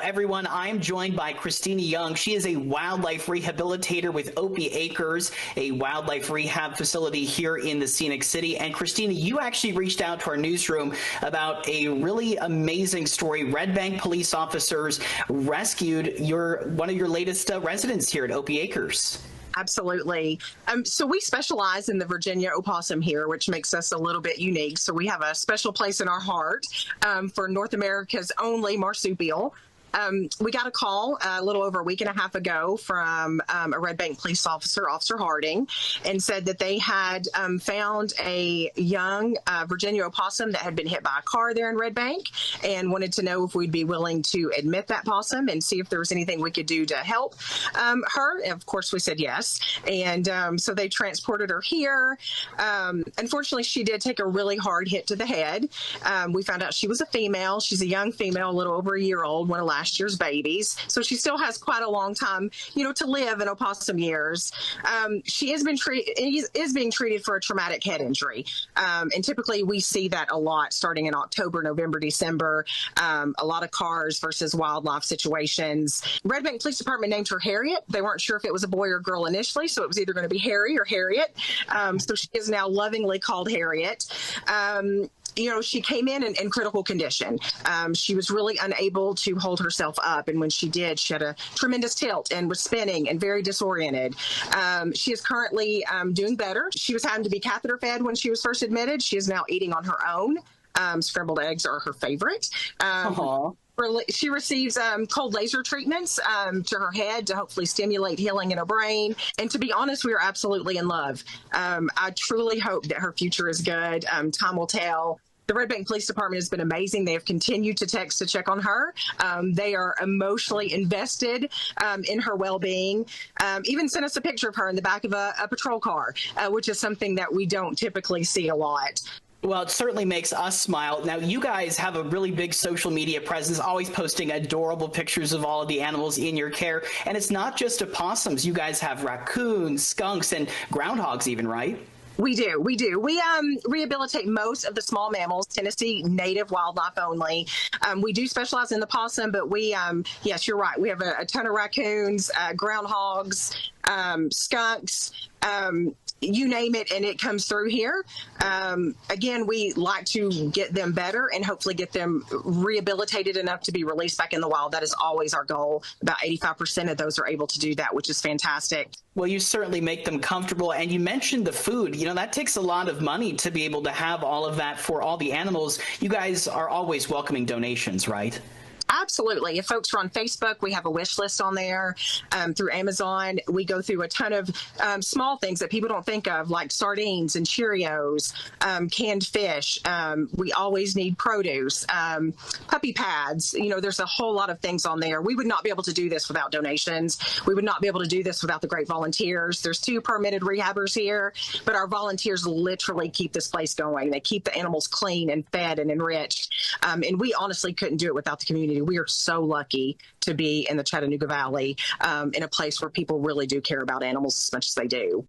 everyone. I'm joined by Christina Young. She is a wildlife rehabilitator with Opie Acres, a wildlife rehab facility here in the Scenic City. And Christina, you actually reached out to our newsroom about a really amazing story. Red Bank police officers rescued one of your latest residents here at Opie Acres. Absolutely. So we specialize in the Virginia opossum here, which makes us a little bit unique. So we have a special place in our heart for North America's only marsupial. We got a call a little over a week and a half ago from a Red Bank police officer, Officer Harding, and said that they had found a young Virginia opossum that had been hit by a car there in Red Bank and wanted to know if we'd be willing to admit that possum and see if there was anything we could do to help her. And of course, we said yes. And so they transported her here. Unfortunately, she did take a really hard hit to the head. We found out she was a female. She's a young female, a little over a year old, one of last year's babies. So she still has quite a long time, to live in opossum years. She is being treated for a traumatic head injury. And typically we see that a lot starting in October, November, December, a lot of cars versus wildlife situations. Red Bank Police Department named her Harriet. They weren't sure if it was a boy or girl initially, so it was either going to be Harry or Harriet. So she is now lovingly called Harriet. She came in critical condition. She was really unable to hold herself up. And when she did, she had a tremendous tilt and was spinning and very disoriented. She is currently doing better. She was having to be catheter fed when she was first admitted. She is now eating on her own. Scrambled eggs are her favorite. She receives cold laser treatments to her head to hopefully stimulate healing in her brain. And to be honest, we are absolutely in love. I truly hope that her future is good. Time will tell. The Red Bank Police Department has been amazing. They have continued to text to check on her. They are emotionally invested in her well-being. Even sent us a picture of her in the back of a patrol car, which is something that we don't typically see a lot. Well, it certainly makes us smile. Now, you guys have a really big social media presence, always posting adorable pictures of all of the animals in your care. And it's not just opossums. You guys have raccoons, skunks, and groundhogs even, right? We do. We rehabilitate most of the small mammals, Tennessee native wildlife only. We do specialize in the possum, but yes, you're right. We have a ton of raccoons, groundhogs, skunks, you name it, and it comes through here. Again, we like to get them better and hopefully get them rehabilitated enough to be released back in the wild. That is always our goal. About 85% of those are able to do that, which is fantastic. Well, you certainly make them comfortable. And you mentioned the food. That takes a lot of money to be able to have all of that for all the animals. You guys are always welcoming donations, right? Absolutely. If folks are on Facebook, we have a wish list on there. Through Amazon, we go through a ton of small things that people don't think of, like sardines and Cheerios, canned fish. We always need produce, puppy pads. There's a whole lot of things on there. We would not be able to do this without donations. We would not be able to do this without the great volunteers. There's 2 permitted rehabbers here, but our volunteers literally keep this place going. They keep the animals clean and fed and enriched. And we honestly couldn't do it without the community. We are so lucky to be in the Chattanooga Valley, in a place where people really do care about animals as much as they do.